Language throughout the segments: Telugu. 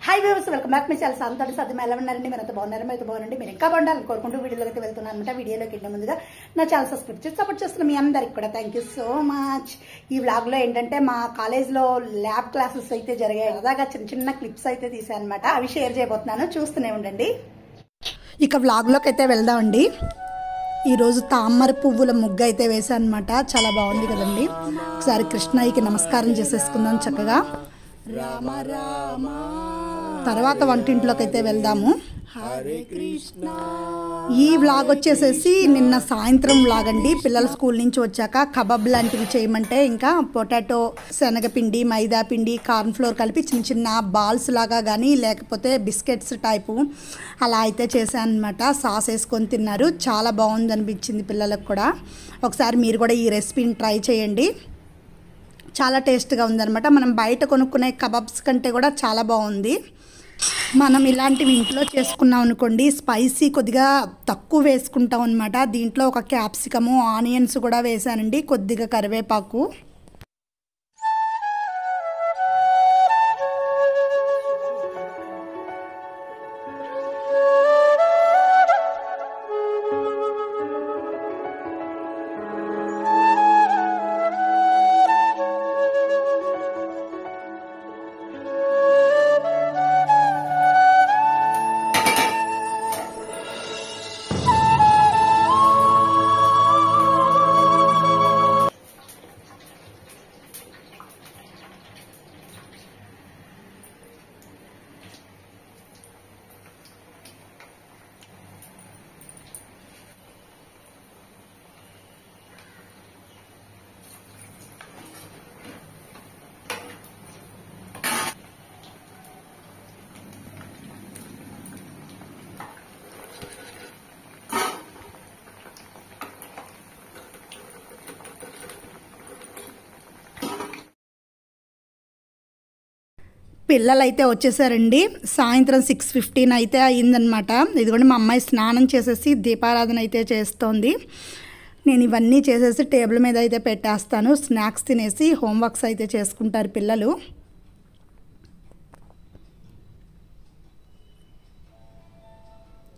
Hi viewers, welcome back. మీ చాలా సంతోష సాధ్యం ఎలా ఉన్నారండి? మీరంతా బాగున్నారు, మీరైతే బాగుండండి. మీరు ఇంకా బాగుండాలని కోరుకుంటూ వీడియోలోకి అయితే వెళ్తున్నాను అనమాట. వీడియోలోకి వెళ్ళే ముందుగా నా ఛానల్ సబ్స్క్రైబ్ చేసి సపోర్ట్ చేస్తున్న మీ అందరికి కూడా థ్యాంక్ యూ సో మచ్. ఈ వ్లాగ్ లో ఏంటంటే మా కాలేజ్లో ల్యాబ్ క్లాసెస్ అయితే జరిగాయి. అలాగా చిన్న చిన్న క్లిప్స్ అయితే తీసాను అనమాట. అవి షేర్ చేయబోతున్నాను, చూస్తూనే ఉండండి. ఇక వ్లాగ్లోకి అయితే వెళ్దామండి. ఈరోజు తామర పువ్వుల ముగ్గు అయితే వేసాను అనమాట. చాలా బాగుంది కదండి. ఒకసారి కృష్ణయ్యకి నమస్కారం చేసేసుకుందాం చక్కగా. రామ రామ. తర్వాత వంటింట్లోకి అయితే వెళ్దాము. హరే కృష్ణ. ఈ వ్లాగ్ వచ్చేసేసి నిన్న సాయంత్రం వ్లాగ్ అండి. పిల్లలు స్కూల్ నుంచి వచ్చాక కబాబ్ లాంటివి చేయమంటే ఇంకా పొటాటో, శనగపిండి, మైదా పిండి, కార్న్ ఫ్లోర్ కలిపి చిన్న చిన్న బాల్స్ లాగా కానీ లేకపోతే బిస్కెట్స్ టైపు అలా అయితే చేశాను అనమాట. సాస్ వేసుకొని తిన్నారు. చాలా బాగుంది అనిపించింది పిల్లలకు కూడా. ఒకసారి మీరు కూడా ఈ రెసిపీని ట్రై చేయండి. చాలా టేస్ట్గా ఉందన్నమాట. మనం బయట కొనుక్కునే కబాబ్స్ కంటే కూడా చాలా బాగుంది. మనం ఇలాంటివి ఇంట్లో చేసుకున్నాం అనుకోండి, స్పైసీ కొద్దిగా తక్కువ వేసుకుంటాం అనమాట. దీంట్లో ఒక క్యాప్సికము, ఆనియన్స్ కూడా వేసానండి, కొద్దిగా కరివేపాకు. పిల్లలైతే వచ్చేసారండి. సాయంత్రం 6:15 అయితే అయ్యిందనమాట. ఇదిగోండి మా అమ్మాయి స్నానం చేసేసి దీపారాధన అయితే చేస్తోంది. నేను ఇవన్నీ చేసేసి టేబుల్ మీద అయితే పెట్టేస్తాను. స్నాక్స్ తినేసి హోంవర్క్స్ అయితే చేసుకుంటారు పిల్లలు.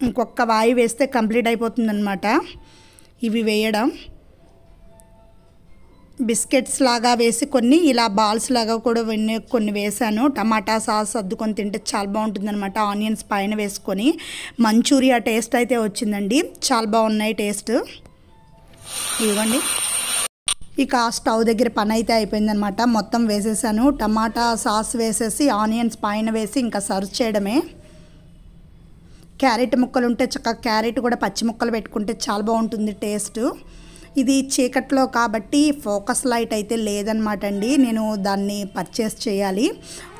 ఇంకొక వాయి వేస్తే కంప్లీట్ అయిపోతుందన్నమాట ఇవి వేయడం. బిస్కెట్స్ లాగా వేసి కొన్ని ఇలా బాల్స్ లాగా కూడా కొన్ని వేసాను. టమాటా సాస్ అద్దుకొని తింటే చాలా బాగుంటుంది అనమాట. ఆనియన్స్ పైన వేసుకొని మంచూరియా టేస్ట్ అయితే వచ్చిందండి. చాలా బాగున్నాయి టేస్ట్. ఇదిగోండి. ఇక స్టవ్ దగ్గర పని అయితే అయిపోయిందనమాట. మొత్తం వేసేసాను. టమాటా సాస్ వేసేసి ఆనియన్స్ పైన వేసి ఇంకా సర్వ్ చేయడమే. క్యారెట్ ముక్కలు ఉంటే చక్కగా క్యారెట్ కూడా పచ్చి ముక్కలు పెట్టుకుంటే చాలా బాగుంటుంది టేస్ట్. ఇది చీకట్లో కాబట్టి ఫోకస్ లైట్ అయితే లేదనమాట అండి. నేను దాన్ని పర్చేస్ చేయాలి.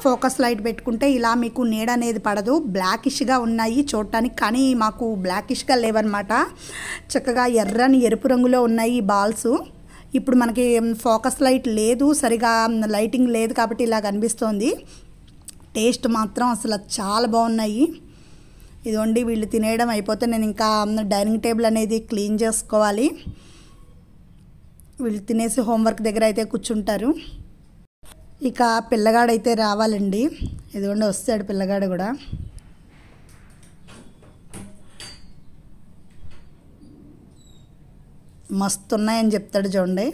ఫోకస్ లైట్ పెట్టుకుంటే ఇలా మీకు నీడ అనేది పడదు. బ్లాకిష్గా ఉన్నాయి చూడటానికి, కానీ మాకు బ్లాకిష్గా లేవన్నమాట. చక్కగా ఎర్రని ఎరుపు రంగులో ఉన్నాయి ఈ బాల్స్. ఇప్పుడు మనకి ఫోకస్ లైట్ లేదు, సరిగా లైటింగ్ లేదు కాబట్టి ఇలా కనిపిస్తోంది. టేస్ట్ మాత్రం అసలు చాలా బాగున్నాయి. ఇదిగోండి, వీళ్ళు తినేయడం అయిపోతే నేను ఇంకా డైనింగ్ టేబుల్ అనేది క్లీన్ చేసుకోవాలి. వీళ్ళు తినేసి హోంవర్క్ దగ్గర అయితే కూర్చుంటారు. ఇక పిల్లగాడైతే రావాలండి. ఇదిగోండి వస్తాడు పిల్లగాడు కూడా. మస్తు ఉన్నాయని చెప్తాడు చూడండి.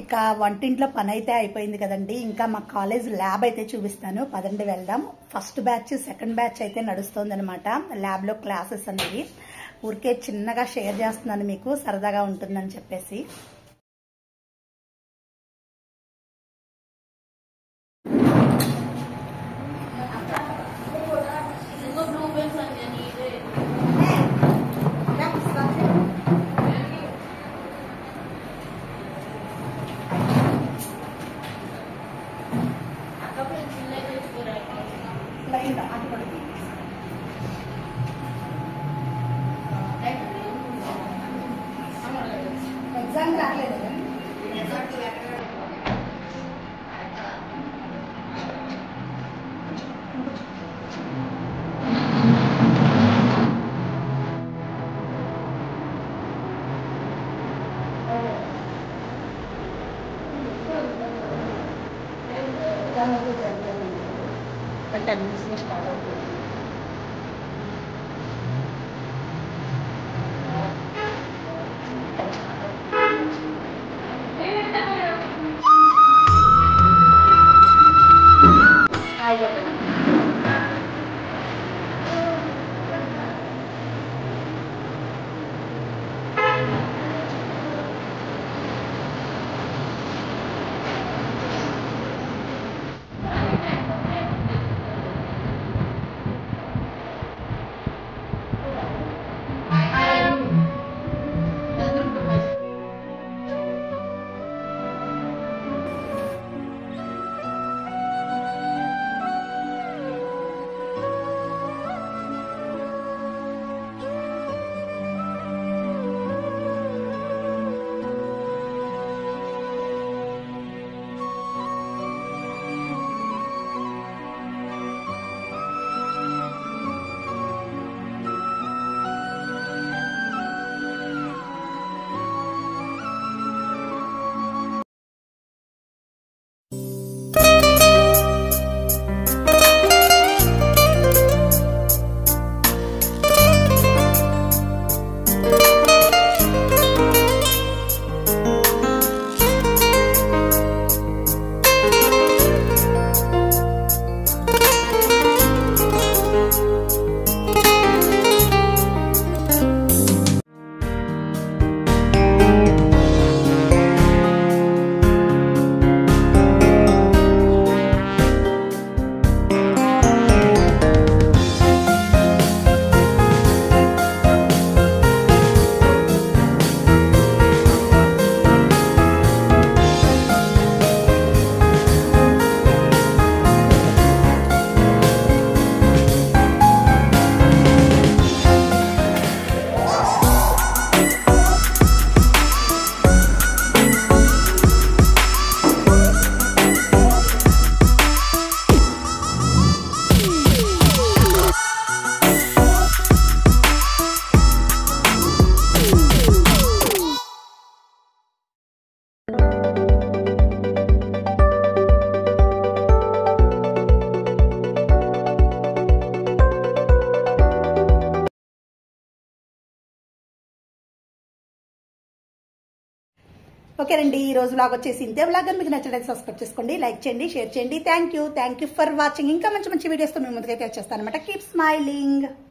ఇక వంటింట్లో పని అయితే అయిపోయింది కదండి. ఇంకా మా కాలేజ్ ల్యాబ్ అయితే చూపిస్తాను, పదండి వెళ్దాం. ఫస్ట్ బ్యాచ్, సెకండ్ బ్యాచ్ అయితే నడుస్తుంది అనమాట. ల్యాబ్లో క్లాసెస్ అనేవి ఊరికే చిన్నగా షేర్ చేస్తున్నాను మీకు, సరదాగా ఉంటుందని చెప్పేసి. ఎగ్జామ్ 10 minutes స్టార్ట్ అవుతుంది. ఓకేనండి, ఈ రోజు వ్లాగ్ వచ్చేసి ఇంతే. వ్లాగ్ మీకు నచ్చినట్లయితే సబ్స్క్రైబ్ చేసుకోండి, లైక్ చేయండి, షేర్ చేయండి. Thank you for watching. ఇంకా మంచి మంచి వీడియోస్తో మీ ముందుకైతే వచ్చేస్తాను అనమాట. Keep smiling.